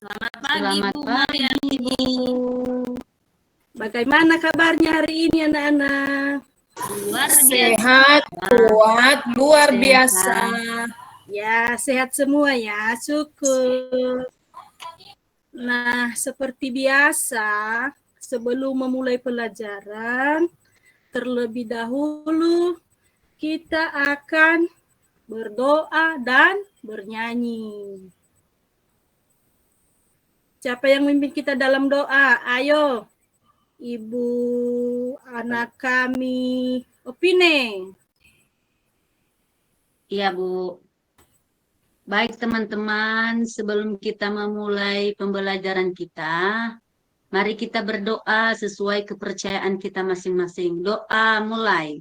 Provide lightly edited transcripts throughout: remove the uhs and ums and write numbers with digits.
Selamat pagi, Selamat Bu pagi, Mariani. Bu. Bagaimana kabarnya hari ini anak-anak? Luar biasa. Sehat, kuat, luar Sehat. biasa. Ya, sehat semua ya, syukur. Nah, seperti biasa, sebelum memulai pelajaran, terlebih dahulu kita akan berdoa dan bernyanyi. Siapa yang memimpin kita dalam doa? Ayo, Ibu anak kami, Opine. Iya, Bu. Baik, teman-teman, sebelum kita memulai pembelajaran kita, mari kita berdoa sesuai kepercayaan kita masing-masing. Doa mulai.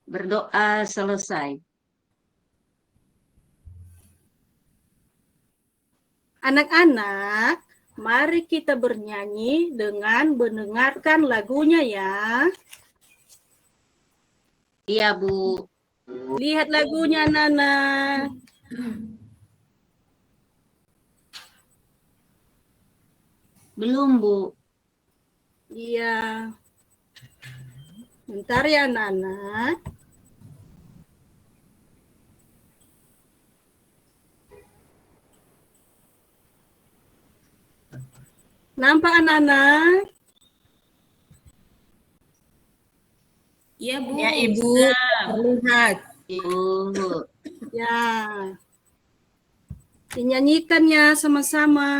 Berdoa selesai. Anak-anak, mari kita bernyanyi dengan mendengarkan lagunya ya. Iya, Bu. Lihat lagunya, Nana. Belum, Bu. Iya. Bentar ya, Nana. Nampak anak-anak? Iya, Bu. Ya, Ibu, terlihat. Bu. Ya. Dinyanyikan ya sama-sama.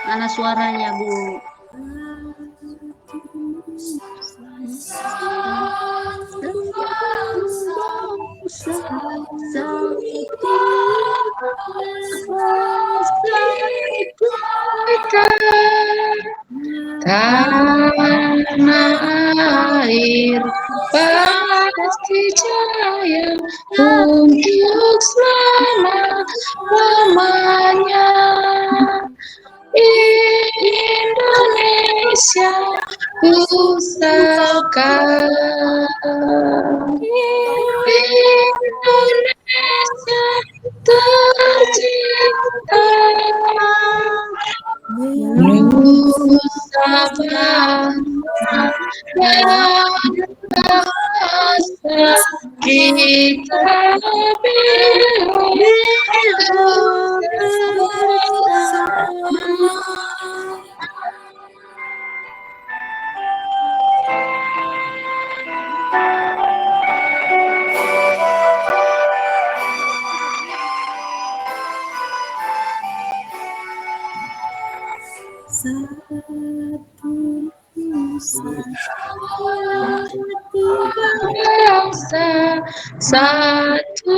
Mana suaranya, Bu? Tanah air pasti jaya untuk selama-lamanya. Indonesia pusaka, Indonesia tercinta, Nusa bangsa dan bahasa kita bela bersama. Bangsa, satu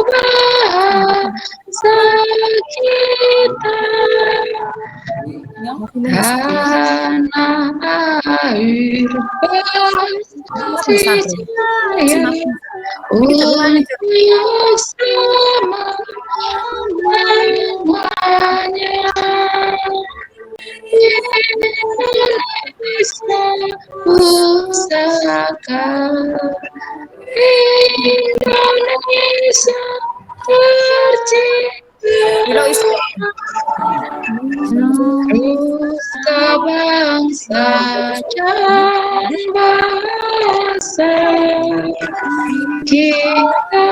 bahasa kita, tanah air pasti jaya untuk selama-lamanya. Indonesia pusaka, Indonesia tercinta, Nusa bangsa dan bahasa kita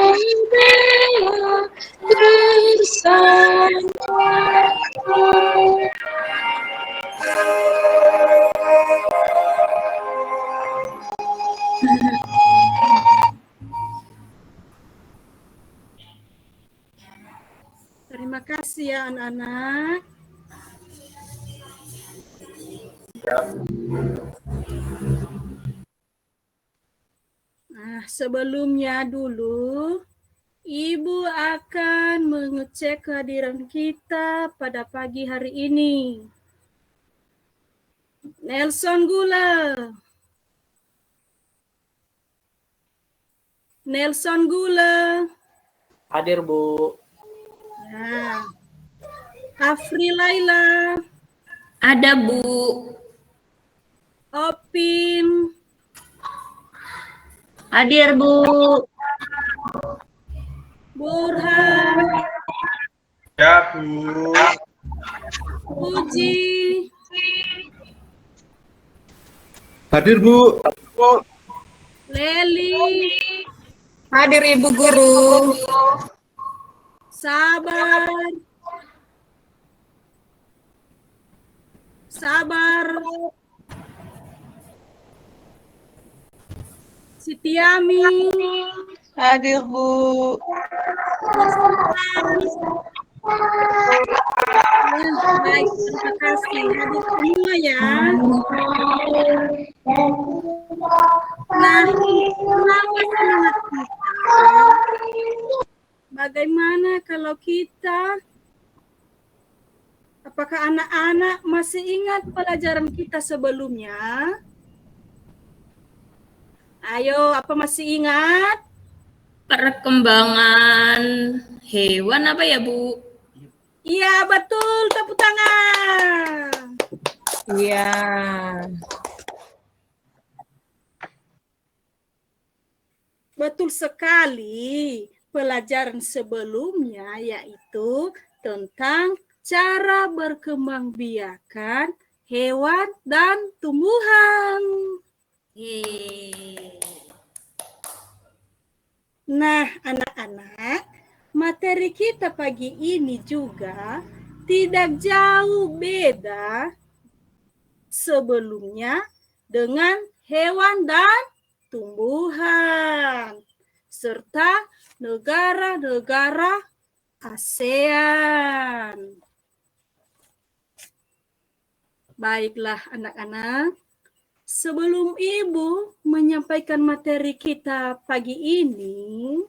bela bersama. Terima kasih ya anak-anak. Nah, sebelumnya dulu, Ibu akan mengecek kehadiran kita pada pagi hari ini. Nelson Gula. Nelson Gula. Hadir, Bu. Ya. Afri Laila, Ada, Bu. Opin, Hadir, Bu. Burhan, Ya, Bu. Puji, Hadir, Bu. Leli, Hadir Ibu Guru. Sabar, Sabar, Sitiami, Hadir Bu. baik, terima kasih hadir semua ya. Nah, kenapa semangat kita? Bagaimana kalau kita, apakah anak-anak masih ingat pelajaran kita sebelumnya? Ayo, apa masih ingat? Perkembangan hewan apa ya, Bu? Iya, betul. Tepuk tangan. Iya. Betul sekali. Pelajaran sebelumnya yaitu tentang cara berkembangbiakan hewan dan tumbuhan. Yeay. Nah, anak-anak, materi kita pagi ini juga tidak jauh beda sebelumnya dengan hewan dan tumbuhan, serta negara-negara ASEAN. Baiklah anak-anak, sebelum Ibu menyampaikan materi kita pagi ini,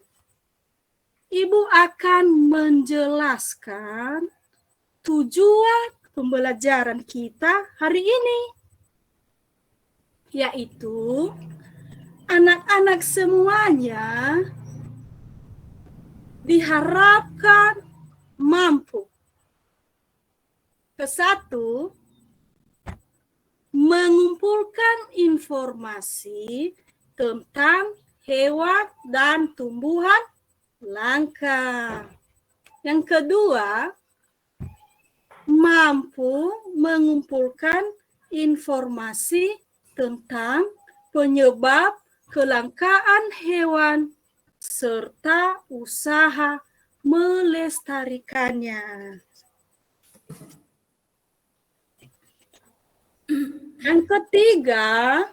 Ibu akan menjelaskan tujuan pembelajaran kita hari ini, yaitu anak-anak semuanya diharapkan mampu. Kesatu, mengumpulkan informasi tentang hewan dan tumbuhan langka. Yang kedua, mampu mengumpulkan informasi tentang penyebab kelangkaan hewan serta usaha melestarikannya. Yang ketiga,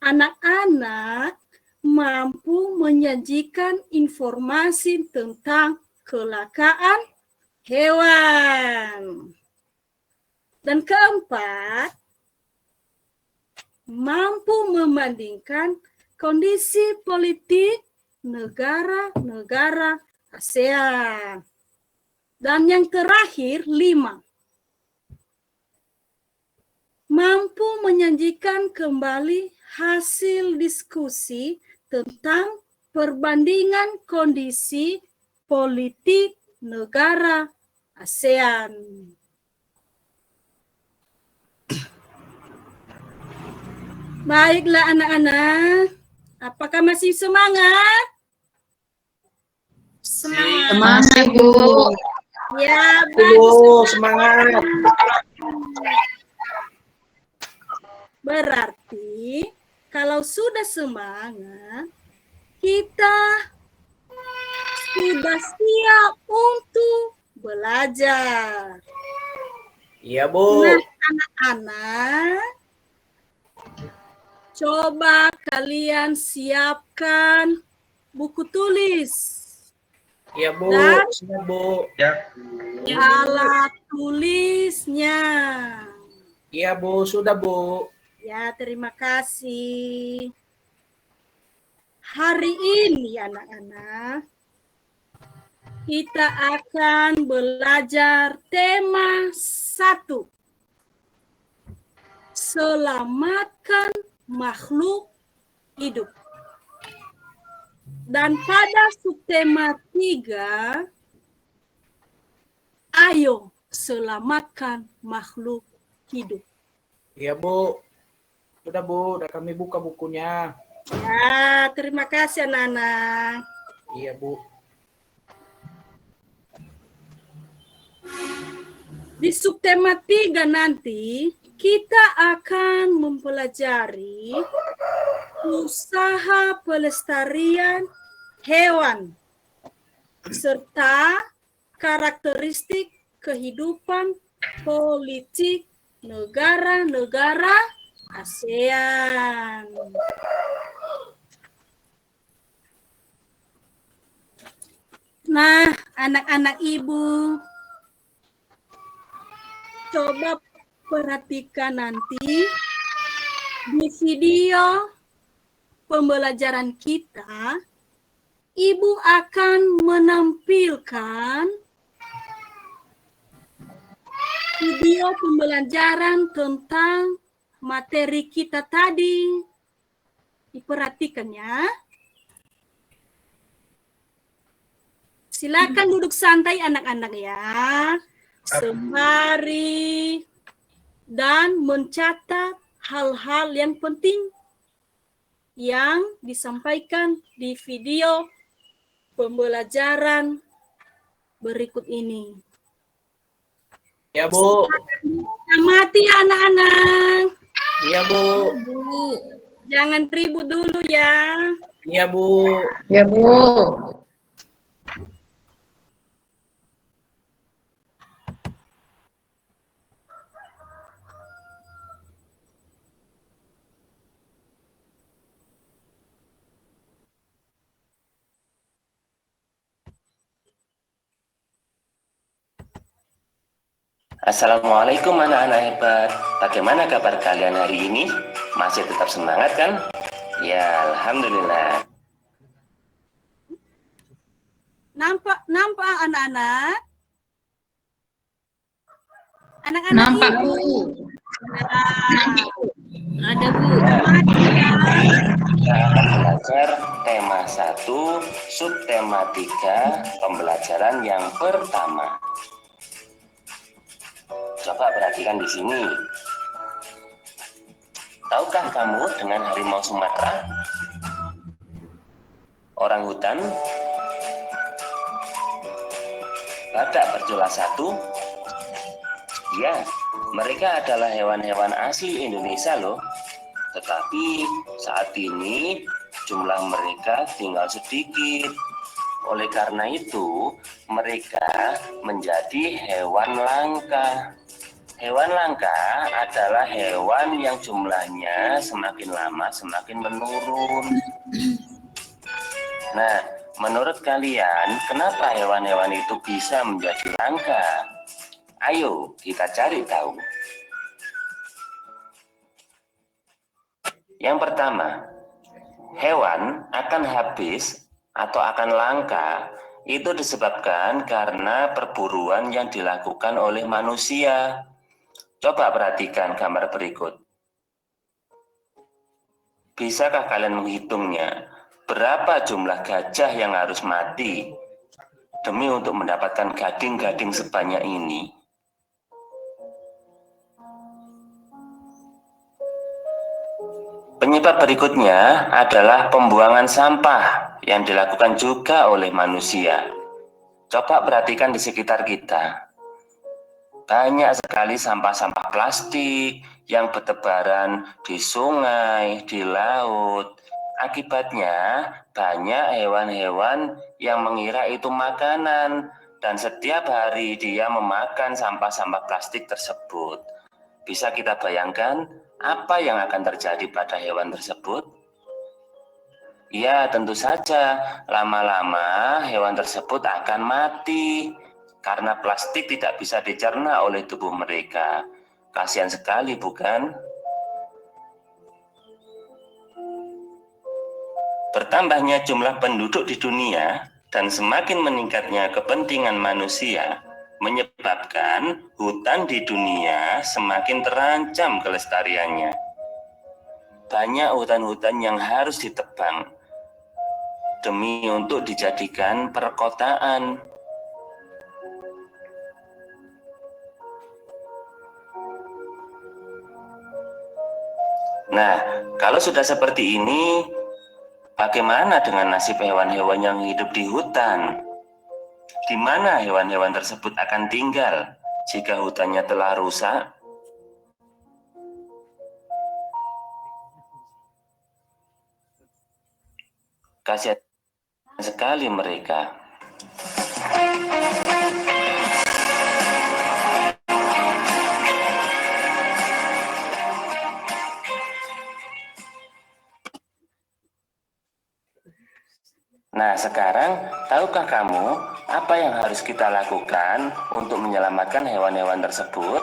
anak-anak mampu menyajikan informasi tentang kelangkaan hewan. Dan keempat, mampu membandingkan kondisi politik negara-negara ASEAN. Dan yang terakhir, 5. Mampu menyajikan kembali hasil diskusi tentang perbandingan kondisi politik negara ASEAN. Baiklah anak-anak, apakah masih semangat? Semangat. Semangat, Bu. Ya, Bu, bagus. semangat. Berarti kalau sudah semangat, kita sudah siap untuk belajar. Iya, Bu. Nah, anak-anak, coba kalian siapkan buku tulis Iya, Bu. dan Sudah, Bu. Ya. alat tulisnya. Iya, Bu. Sudah, Bu. Ya, terima kasih. Hari ini anak-anak, kita akan belajar tema 1. Selamatkan makhluk hidup. Dan pada subtema 3, Ayo selamatkan makhluk hidup. Iya, Bu. Sudah, Bu. Udah kami buka bukunya. Ya, terima kasih anak-anak. Iya, Bu. Di subtema 3 nanti kita akan mempelajari usaha pelestarian hewan serta karakteristik kehidupan politik negara-negara ASEAN. Nah, anak-anak ibu, coba perhatikan nanti di video pembelajaran kita, ibu akan menampilkan video pembelajaran tentang materi kita tadi. Diperhatikan ya. Silakan duduk santai anak-anak ya. Sembari dan mencatat hal-hal yang penting yang disampaikan di video pembelajaran berikut ini. Iya, Bu. Amati anak-anak. Iya, Bu. Bu. Jangan ribut dulu ya. Iya, Bu. Ya, Bu. Assalamualaikum anak-anak hebat. Bagaimana kabar kalian hari ini? Masih tetap semangat kan? Ya, alhamdulillah. Nampak anak-anak? Anak-anak Nampak, ibu. Bu. Ada, Bu. Kita akan belajar tema 1, subtema 3, pembelajaran yang pertama. Coba perhatikan di sini. Tahukah kamu dengan harimau Sumatera? Orang hutan, badak bercula 1. Ya, mereka adalah hewan-hewan asli Indonesia loh. Tetapi saat ini jumlah mereka tinggal sedikit. Oleh karena itu, mereka menjadi hewan langka. Hewan langka adalah hewan yang jumlahnya semakin lama semakin menurun. Nah, menurut kalian, kenapa hewan-hewan itu bisa menjadi langka? Ayo kita cari tahu. Yang pertama, hewan akan habis atau akan langka itu disebabkan karena perburuan yang dilakukan oleh manusia. Coba perhatikan gambar berikut. Bisakah kalian menghitungnya? Berapa jumlah gajah yang harus mati demi untuk mendapatkan gading-gading sebanyak ini? Penyebab berikutnya adalah pembuangan sampah yang dilakukan juga oleh manusia. Coba perhatikan di sekitar kita. Banyak sekali sampah-sampah plastik yang bertebaran di sungai, di laut. Akibatnya banyak hewan-hewan yang mengira itu makanan dan setiap hari dia memakan sampah-sampah plastik tersebut. Bisa kita bayangkan apa yang akan terjadi pada hewan tersebut? Ya, tentu saja lama-lama hewan tersebut akan mati. Karena plastik tidak bisa dicerna oleh tubuh mereka. Kasihan sekali, bukan? Bertambahnya jumlah penduduk di dunia dan semakin meningkatnya kepentingan manusia menyebabkan hutan di dunia semakin terancam kelestariannya. Banyak hutan-hutan yang harus ditebang demi untuk dijadikan perkotaan. Nah, kalau sudah seperti ini, bagaimana dengan nasib hewan-hewan yang hidup di hutan? Di mana hewan-hewan tersebut akan tinggal jika hutannya telah rusak? Kasihan sekali mereka. Nah, sekarang tahukah kamu apa yang harus kita lakukan untuk menyelamatkan hewan-hewan tersebut?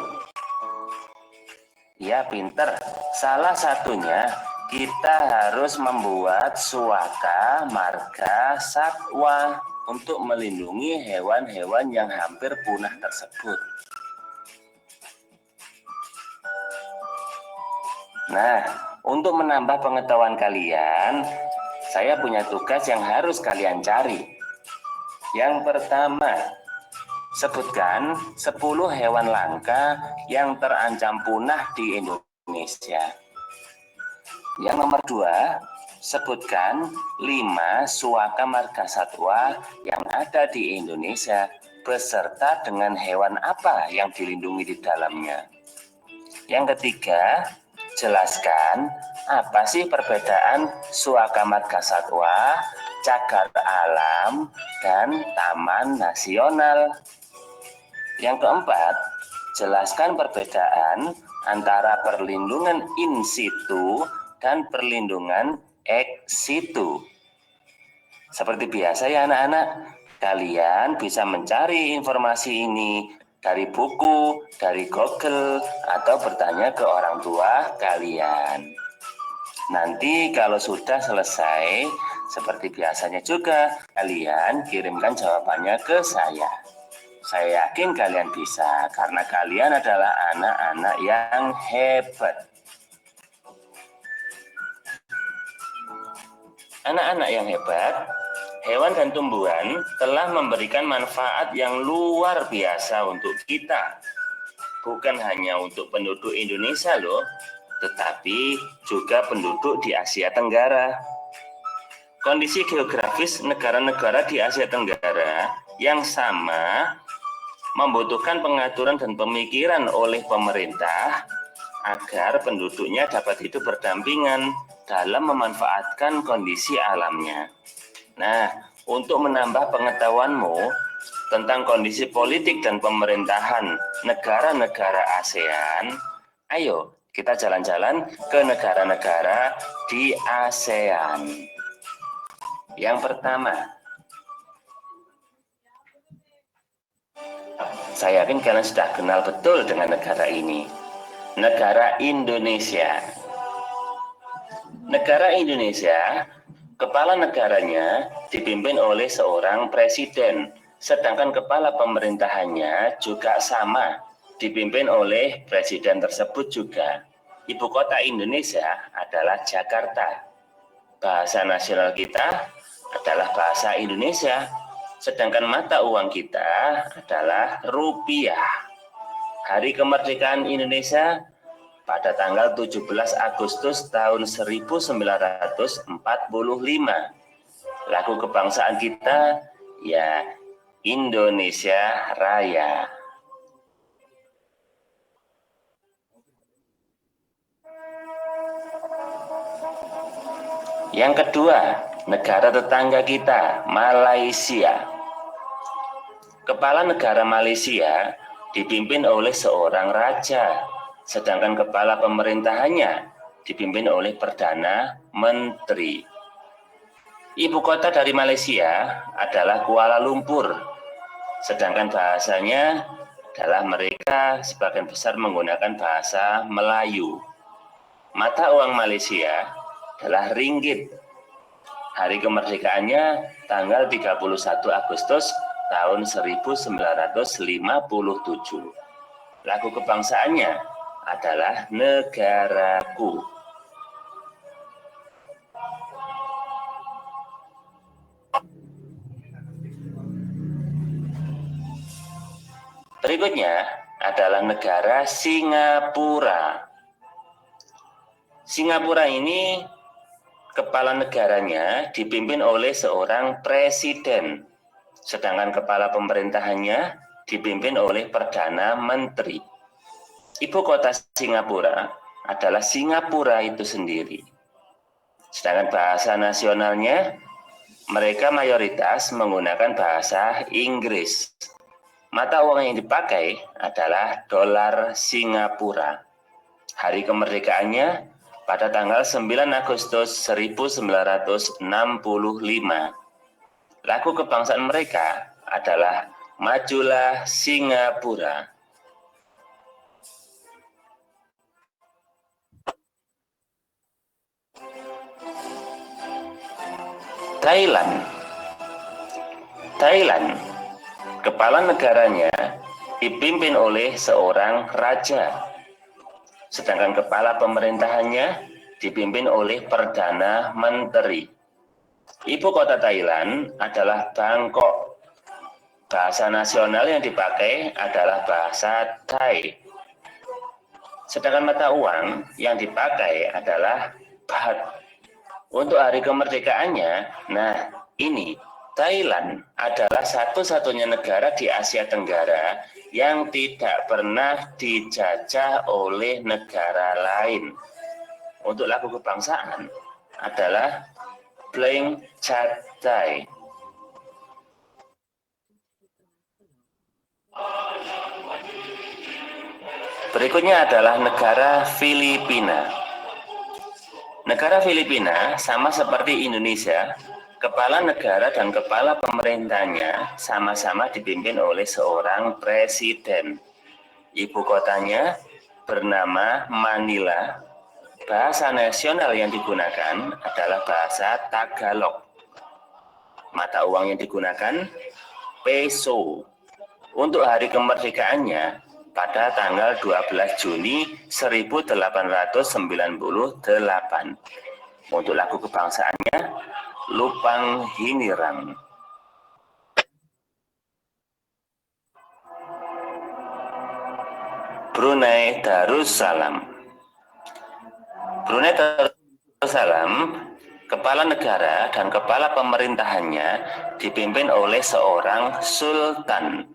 Ya, pinter. Salah satunya kita harus membuat suaka marga satwa untuk melindungi hewan-hewan yang hampir punah tersebut. Nah, untuk menambah pengetahuan kalian, saya punya tugas yang harus kalian cari. Yang pertama, sebutkan 10 hewan langka yang terancam punah di Indonesia. Yang nomor 2, sebutkan 5 suaka marga satwa yang ada di Indonesia beserta dengan hewan apa yang dilindungi di dalamnya. Yang ketiga, jelaskan apa sih perbedaan suaka marga satwa, cagar alam, dan taman nasional. Yang keempat, jelaskan perbedaan antara perlindungan in situ dan perlindungan ex situ. Seperti biasa ya anak-anak, kalian bisa mencari informasi ini dari buku, dari Google, atau bertanya ke orang tua kalian. Nanti kalau sudah selesai, seperti biasanya juga, kalian kirimkan jawabannya ke saya. Saya yakin kalian bisa, karena kalian adalah anak-anak yang hebat. Anak-anak yang hebat, hewan dan tumbuhan telah memberikan manfaat yang luar biasa untuk kita. Bukan hanya untuk penduduk Indonesia loh, tetapi juga penduduk di Asia Tenggara. Kondisi geografis negara-negara di Asia Tenggara yang sama membutuhkan pengaturan dan pemikiran oleh pemerintah agar penduduknya dapat hidup berdampingan dalam memanfaatkan kondisi alamnya. Nah, untuk menambah pengetahuanmu tentang kondisi politik dan pemerintahan negara-negara ASEAN, ayo kita jalan-jalan ke negara-negara di ASEAN. Yang pertama, saya yakin kalian sudah kenal betul dengan negara ini. Negara Indonesia. Negara Indonesia, kepala negaranya dipimpin oleh seorang presiden, sedangkan kepala pemerintahannya juga sama, dipimpin oleh presiden tersebut juga. Ibu kota Indonesia adalah Jakarta. Bahasa nasional kita adalah bahasa Indonesia, sedangkan mata uang kita adalah rupiah. Hari kemerdekaan Indonesia pada tanggal 17 Agustus tahun 1945. Lagu kebangsaan kita ya Indonesia Raya. Yang kedua, negara tetangga kita, Malaysia. Kepala negara Malaysia dipimpin oleh seorang raja, sedangkan kepala pemerintahannya dipimpin oleh Perdana Menteri. Ibu kota dari Malaysia adalah Kuala Lumpur, sedangkan bahasanya adalah mereka sebagian besar menggunakan bahasa Melayu. Mata uang Malaysia adalah ringgit. Hari kemerdekaannya tanggal 31 Agustus tahun 1957. Lagu kebangsaannya adalah Negaraku. Berikutnya adalah negara Singapura. Singapura ini kepala negaranya dipimpin oleh seorang presiden, sedangkan kepala pemerintahannya dipimpin oleh Perdana Menteri. Ibu kota Singapura adalah Singapura itu sendiri. Sedangkan bahasa nasionalnya, mereka mayoritas menggunakan bahasa Inggris. Mata uang yang dipakai adalah dolar Singapura. Hari kemerdekaannya pada tanggal 9 Agustus 1945. Lagu kebangsaan mereka adalah Majulah Singapura. Thailand, kepala negaranya dipimpin oleh seorang raja. Sedangkan kepala pemerintahannya dipimpin oleh Perdana Menteri. Ibu kota Thailand adalah Bangkok. Bahasa nasional yang dipakai adalah bahasa Thai. Sedangkan mata uang yang dipakai adalah baht. Untuk hari kemerdekaannya, nah ini Thailand adalah satu-satunya negara di Asia Tenggara yang tidak pernah dijajah oleh negara lain. Untuk lagu kebangsaan adalah Bling Chat Thai. Berikutnya adalah negara Filipina. Negara Filipina sama seperti Indonesia, kepala negara dan kepala pemerintahnya sama-sama dipimpin oleh seorang presiden. Ibu kotanya bernama Manila. Bahasa nasional yang digunakan adalah bahasa Tagalog. Mata uang yang digunakan peso. Untuk hari kemerdekaannya pada tanggal 12 Juni 1898. Untuk lagu kebangsaannya Lupang Hinirang. Brunei Darussalam. Brunei Darussalam, kepala negara dan kepala pemerintahannya dipimpin oleh seorang sultan.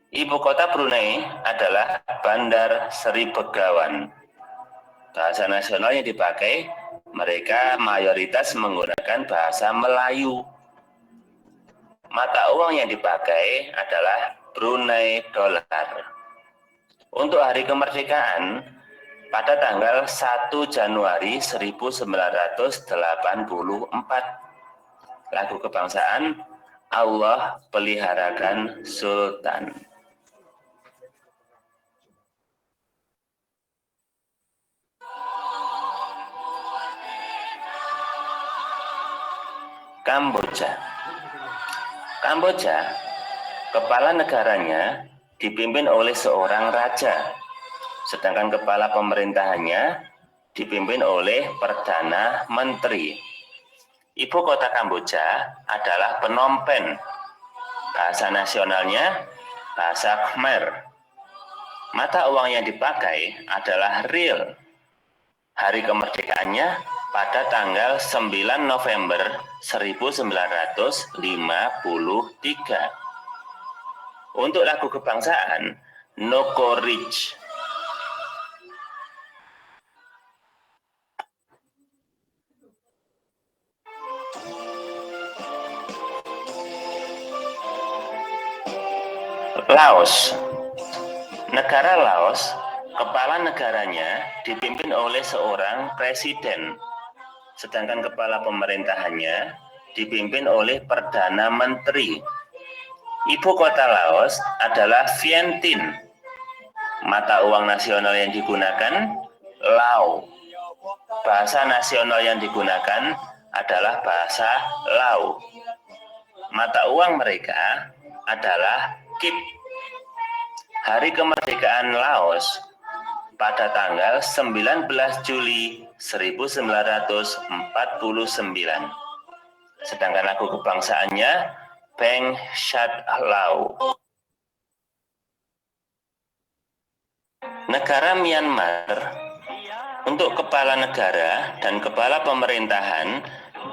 Ibu kota Brunei adalah Bandar Seri Begawan. Bahasa nasional yang dipakai, mereka mayoritas menggunakan bahasa Melayu. Mata uang yang dipakai adalah Brunei Dollar. Untuk hari kemerdekaan, pada tanggal 1 Januari 1984, lagu kebangsaan Allah Peliharakan Sultan. Kamboja, kepala negaranya dipimpin oleh seorang raja, sedangkan kepala pemerintahannya dipimpin oleh Perdana Menteri. Ibu kota Kamboja adalah Phnom Penh. Bahasa nasionalnya bahasa Khmer. Mata uang yang dipakai adalah riel. Hari kemerdekaannya pada tanggal 9 November 1953. Untuk lagu kebangsaan, Nokoreach. Laos. Negara Laos, kepala negaranya dipimpin oleh seorang presiden. Sedangkan kepala pemerintahannya dipimpin oleh Perdana Menteri. Ibu kota Laos adalah Vientiane. Mata uang nasional yang digunakan Lao. Bahasa nasional yang digunakan adalah bahasa Lao. Mata uang mereka adalah Kip. Hari kemerdekaan Laos pada tanggal 19 Juli 1949. Sedangkan lagu kebangsaannya Beng Shat Lao. Negara Myanmar untuk kepala negara dan kepala pemerintahan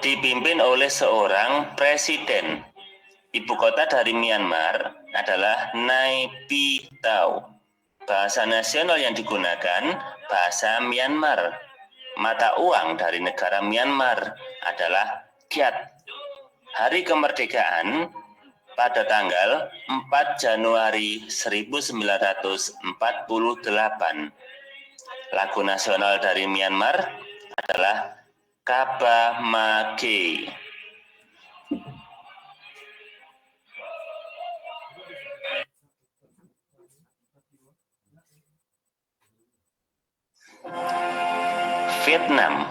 dipimpin oleh seorang presiden. Ibu kota dari Myanmar adalah Naypyidaw. Bahasa nasional yang digunakan bahasa Myanmar. Mata uang dari negara Myanmar adalah kyat. Hari kemerdekaan pada tanggal 4 Januari 1948. Lagu nasional dari Myanmar adalah Kaba Mage. Vietnam.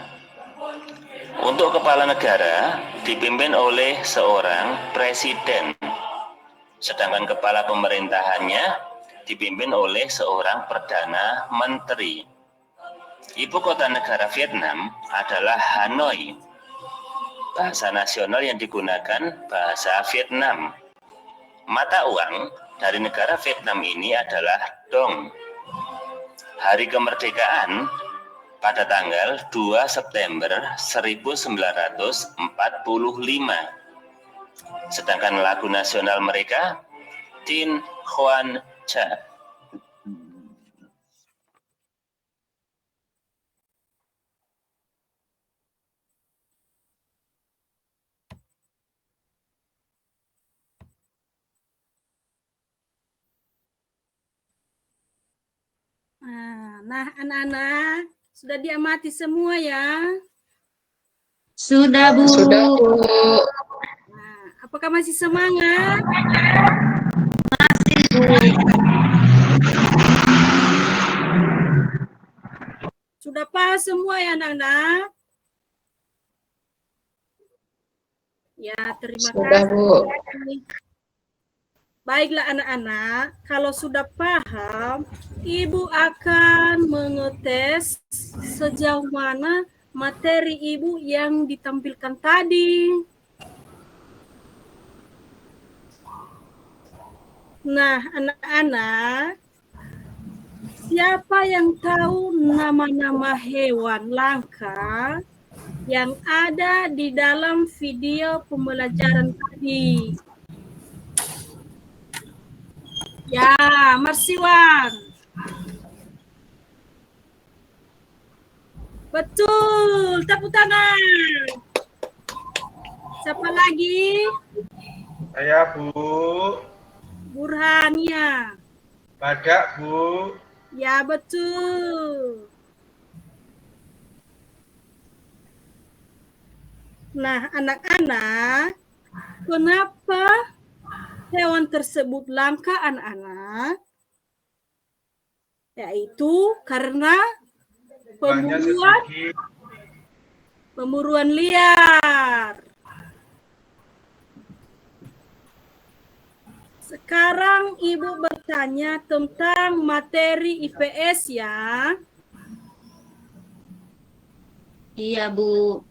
Untuk kepala negara dipimpin oleh seorang presiden, sedangkan kepala pemerintahannya dipimpin oleh seorang perdana menteri. Ibu kota negara Vietnam adalah Hanoi. Bahasa nasional yang digunakan bahasa Vietnam. Mata uang dari negara Vietnam ini adalah dong. Hari kemerdekaan pada tanggal 2 September 1945. Sedangkan lagu nasional mereka Tin Hoan Cha. Nah, anak-anak sudah diamati semua ya. Sudah, Bu. Sudah, Bu. Nah, apakah masih semangat? Sudah paham semua ya anak-anak? Ya, terima Sudah, kasih. Bu. Baiklah anak-anak, kalau sudah paham, Ibu akan mengetes sejauh mana materi Ibu yang ditampilkan tadi. Nah, anak-anak, siapa yang tahu nama-nama hewan langka yang ada di dalam video pembelajaran tadi? Ya, Marsiwan. Betul, tepuk tangan. Siapa lagi? Saya, Bu. Burhania. Badak, Bu. Ya, betul. Nah, anak-anak, kenapa hewan tersebut langka anak-anak? Yaitu karena pemburuan liar. Sekarang Ibu bertanya tentang materi IPS ya. Iya, Bu.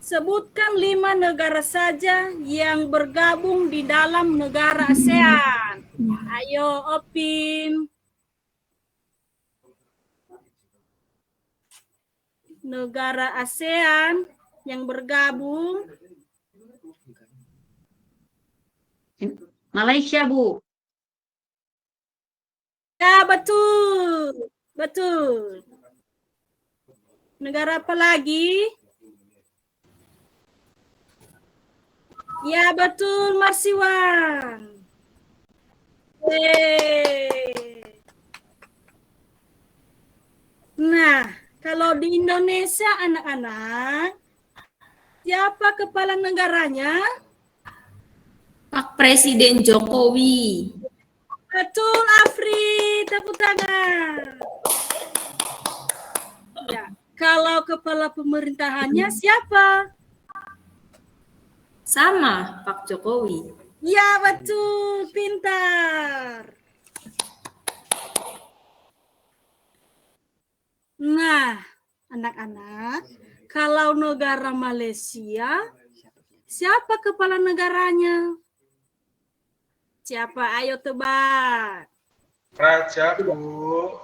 Sebutkan 5 negara saja yang bergabung di dalam negara ASEAN. Ayo, Opin. Negara ASEAN yang bergabung. Malaysia, Bu. Ya, betul. Betul. Negara apa lagi? Ya, betul, Marsiwan. Nah, kalau di Indonesia anak-anak, siapa kepala negaranya? Pak Presiden Jokowi. Betul, Afri. Tepuk tangan. Ya, kalau kepala pemerintahannya siapa? Sama Pak Jokowi. Ya, betul. Pintar. Nah, anak-anak, kalau negara Malaysia, siapa kepala negaranya? Siapa? Ayo tebak. Raja, Bu.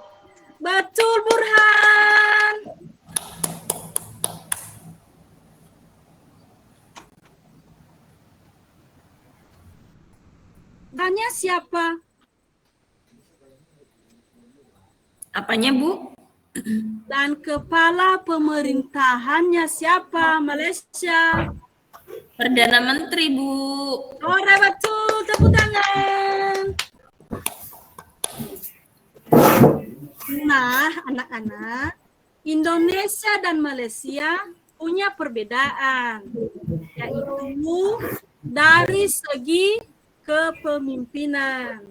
Betul, Burhan. Tanya siapa? Apanya, Bu? Dan kepala pemerintahannya siapa? Malaysia. Perdana Menteri, Bu. Oh, betul. Tepuk tangan. Nah, anak-anak, Indonesia dan Malaysia punya perbedaan, yaitu dari segi kepemimpinan.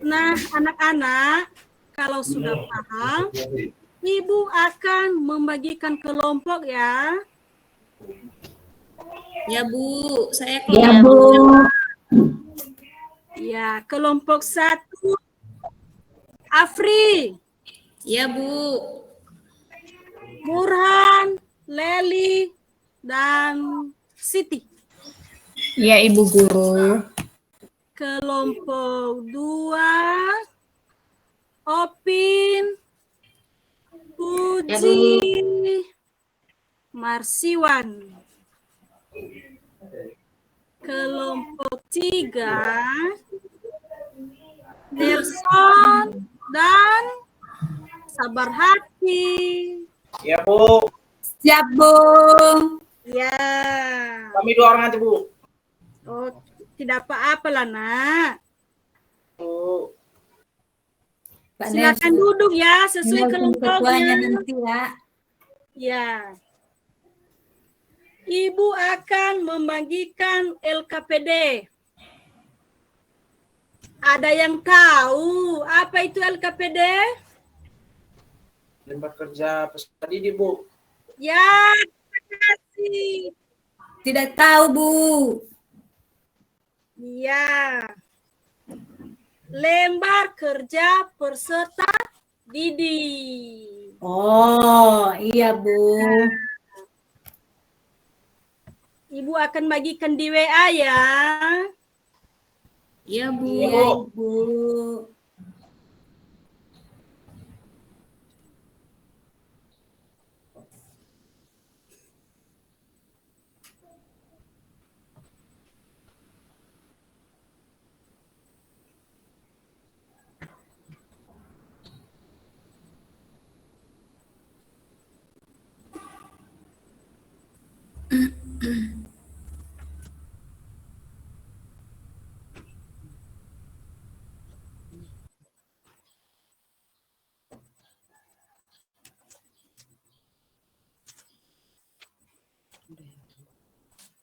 Nah, anak-anak, kalau sudah paham, Ibu akan membagikan kelompok ya. Ya, Bu. Saya Ya, kelompok. Bu. Ya, kelompok 1, Afri, Ya, Bu. Burhan, Leli, dan Siti. Ya, Ibu Guru. Kelompok 2, Opin, Puji, Marsiwan. Kelompok 3, Nelson dan Sabar Hati. Ya, Bu. Siap, Bu. Ya. Kami 2 orang aja, Bu. Oh, tidak apa-apa lah, Nak. Bu. Silakan duduk ya, sesuai kelompoknya. nanti ya. Ya. Ibu akan membagikan LKPD. Ada yang tahu apa itu LKPD? Lembar kerja peserta didik, Bu. Ya, terima kasih. Tidak tahu, Bu. Ya. Lembar kerja peserta didik. Oh, iya, Bu. Ibu akan bagikan di WA ya. Ya, Bu. Iya, Iya, Bu. Bu.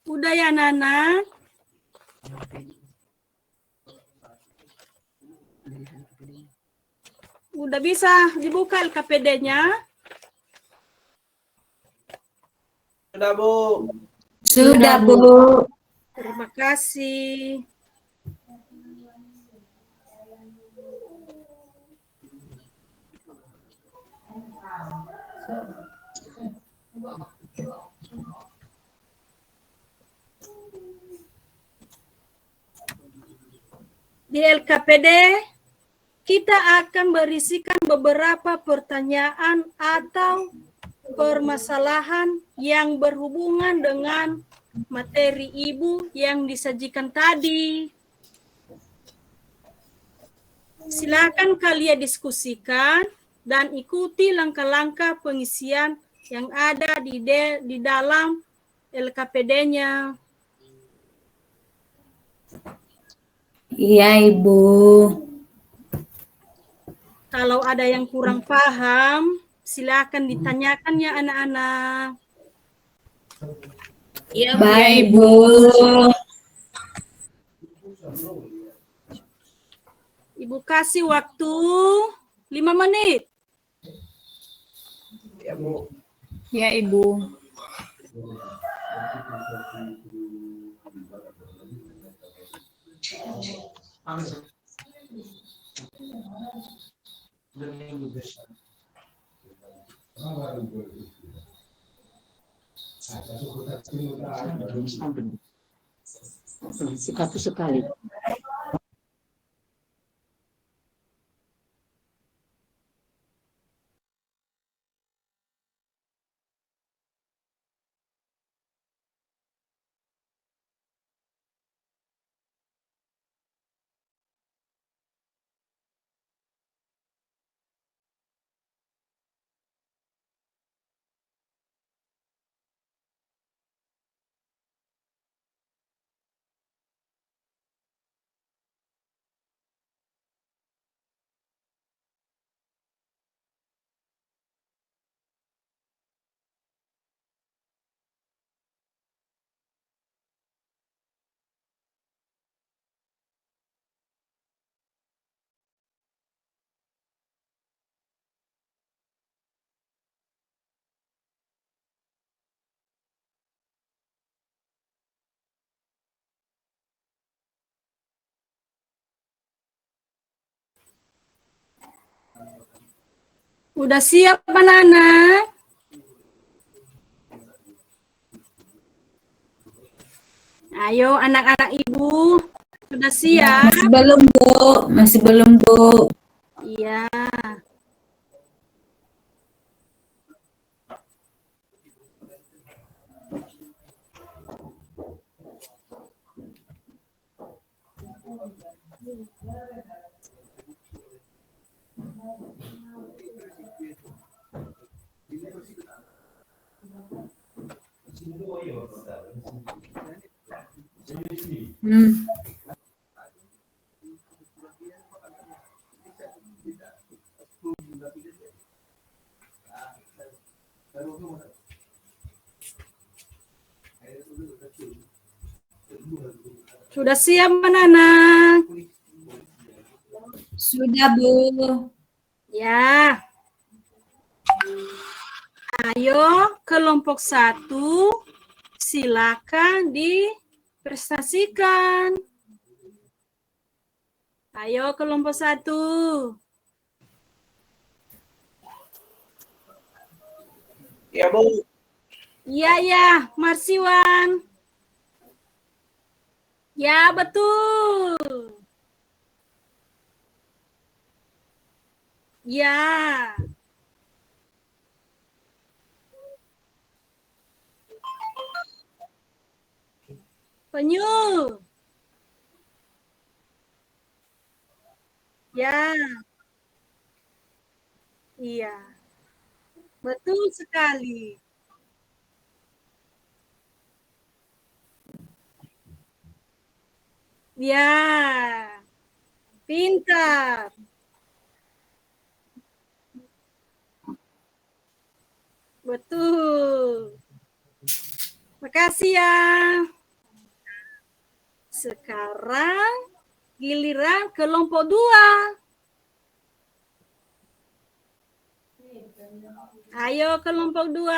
Udah ya, Nana? Udah bisa dibuka LKPD-nya? Sudah, Bu. Sudah, Bu. Terima kasih. Di LKPD, kita akan berisikan beberapa pertanyaan atau permasalahan yang berhubungan dengan materi Ibu yang disajikan tadi. Silakan kalian diskusikan dan ikuti langkah-langkah pengisian yang ada di dalam LKPD-nya. Iya, Ibu. Kalau ada yang kurang paham, silakan ditanyakan ya anak-anak. Ya, Bu. Baik, Bu. Ibu kasih waktu 5 menit. Ya, Bu. Ya, Ibu. Satu sekali. Udah siap anak-anak? Ayo anak-anak ibu, sudah siap? Masih belum, Bu. Masih belum, Bu. Iya. Hmm. Sudah siap anak-anak? Sudah, Bu. Ya. Ayo kelompok 1 silakan diprestasikan. Ayo kelompok 1. Ya, Bu. Iya ya, Marsiwan. Ya betul. Ya. Penyu. Ya. Iya. Betul sekali. Ya. Pintar. Betul. Makasih ya. Sekarang giliran kelompok 2. Ayo kelompok 2.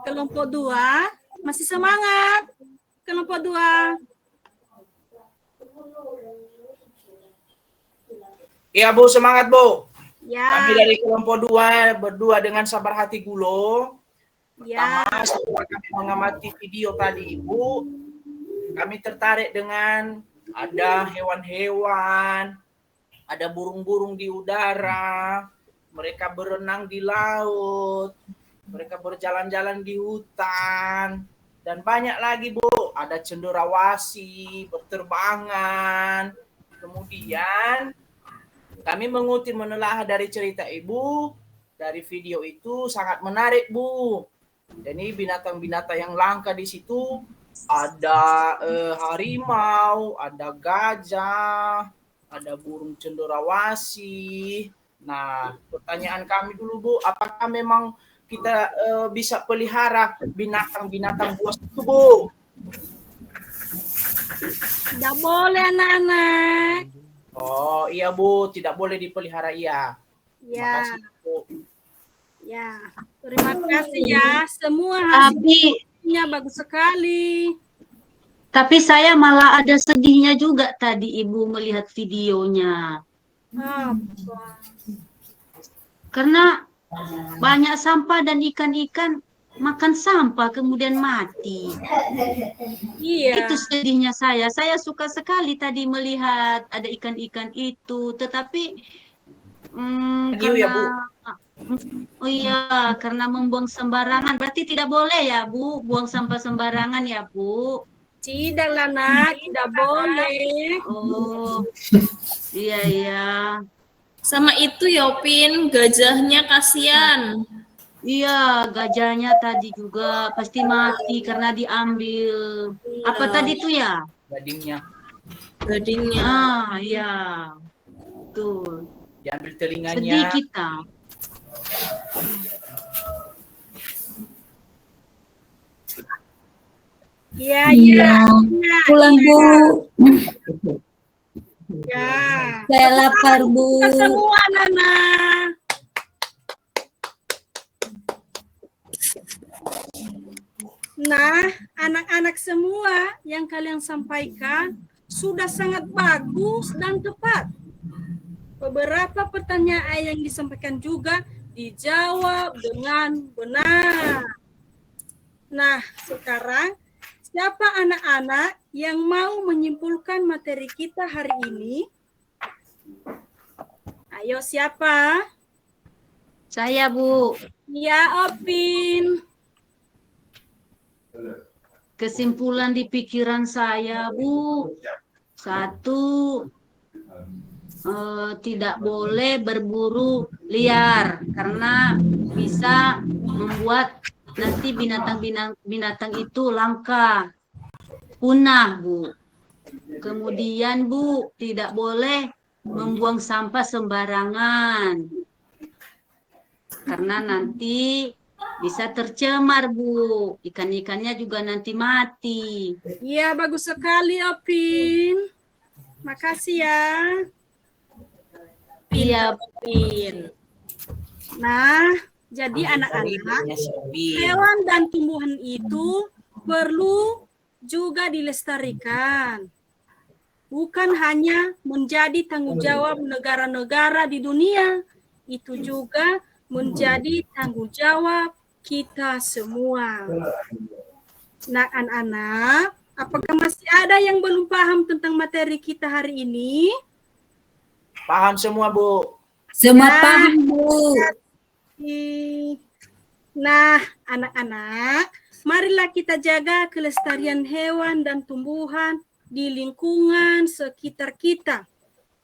Kelompok 2 masih semangat. Kelompok 2. Iya, Bu, semangat, Bu. Ya. Kami dari kelompok 2 berdua dengan Sabar Hati Gulo. Ya. Pertama, setelah kami mengamati video tadi, Ibu, kami tertarik dengan ada hewan-hewan, ada burung-burung di udara, mereka berenang di laut, mereka berjalan-jalan di hutan, dan banyak lagi, Bu. Ada cenderawasih, berterbangan. Kemudian kami mengutip menelaah dari cerita Ibu, dari video itu sangat menarik, Bu. Jadi binatang-binatang yang langka di situ ada harimau, ada gajah, ada burung cenderawasih. Nah, pertanyaan kami dulu, Bu, apakah memang kita bisa pelihara binatang-binatang buas itu, Bu? Tidak boleh anak-anak. Oh iya, Bu, tidak boleh dipelihara, iya. Ya. Terima kasih, Bu. Ya. Terima kasih ya. Semua Tapi hasilnya bagus sekali. saya malah ada sedihnya juga tadi Ibu melihat videonya. Apa? Karena banyak sampah dan ikan-ikan makan sampah kemudian mati. Iya. Itu sedihnya saya. Saya suka sekali tadi melihat ada ikan-ikan itu, tetapi Hiu ya, Bu? oh iya, karena membuang sembarangan. Berarti tidak boleh ya, Bu, buang sampah sembarangan ya, Bu? Tidak lah, nak. Tidak boleh. Oh, iya, iya. Sama itu Yopin, gajahnya kasihan. Iya, gajahnya tadi juga pasti mati karena diambil. Apa tadi itu ya? Gadingnya Gadingnya. Ah, iya. Betul. diambil Sedih telinganya. kita. Iya, Iya. iya. Pulang, Bu. Ya. Saya lapar, Bu. Kita semua, Nana. Nah, anak-anak semua yang kalian sampaikan sudah sangat bagus dan tepat. Beberapa pertanyaan yang disampaikan juga dijawab dengan benar. Nah, sekarang siapa anak-anak yang mau menyimpulkan materi kita hari ini? Ayo, siapa? Saya, Bu. Ya, Opin. Kesimpulan di pikiran saya, Bu. 1, tidak boleh berburu liar karena bisa membuat nanti binatang itu langka, punah, Bu. Kemudian, Bu, tidak boleh membuang sampah sembarangan karena nanti bisa tercemar, Bu. Ikan-ikannya juga nanti mati. Iya, bagus sekali, Opin. Makasih ya. Iya, Opin. Nah, jadi anak-anak, hewan dan tumbuhan itu perlu juga dilestarikan. Bukan hanya menjadi tanggung jawab negara-negara di dunia, itu juga menjadi tanggung jawab kita semua. Nah, anak-anak, apakah masih ada yang belum paham tentang materi kita hari ini? Paham semua, Bu. Semua Ya. paham, Bu. Nah, anak-anak, marilah kita jaga kelestarian hewan dan tumbuhan di lingkungan sekitar kita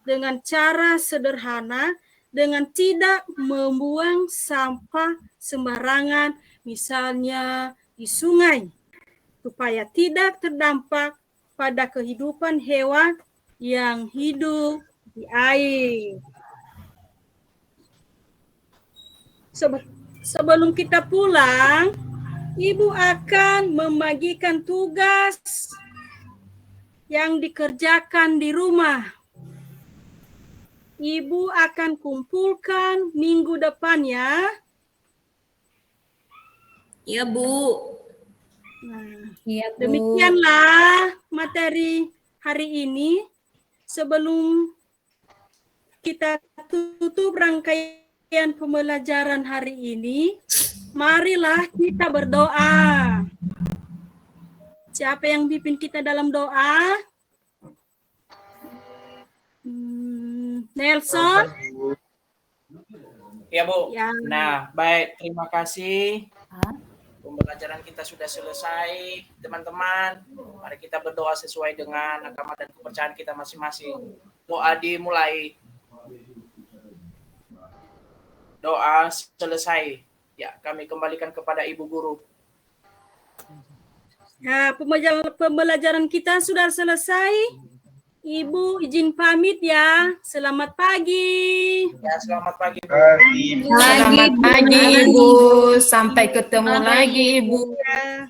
dengan cara sederhana, dengan tidak membuang sampah sembarangan, misalnya di sungai, supaya tidak terdampak pada kehidupan hewan yang hidup di air. Sebelum kita pulang, Ibu akan membagikan tugas yang dikerjakan di rumah. Ibu akan kumpulkan minggu depan ya. Ya, Bu. Nah, Iya, Bu. demikianlah materi hari ini. Sebelum kita tutup rangkaian pembelajaran hari ini, marilah kita berdoa. Siapa yang pimpin kita dalam doa? Nelson? Ya, Bu. Ya. Nah, baik. Terima kasih. Pembelajaran kita sudah selesai, teman-teman. Mari kita berdoa sesuai dengan agama dan kepercayaan kita masing-masing. Doa dimulai. Doa selesai. Ya, kami kembalikan kepada Ibu Guru. Nah, pembelajaran kita sudah selesai. Ibu izin pamit ya. Selamat pagi. Ya, selamat pagi, Bu. Selamat pagi, Ibu. Sampai ketemu lagi, Ibu. Ya.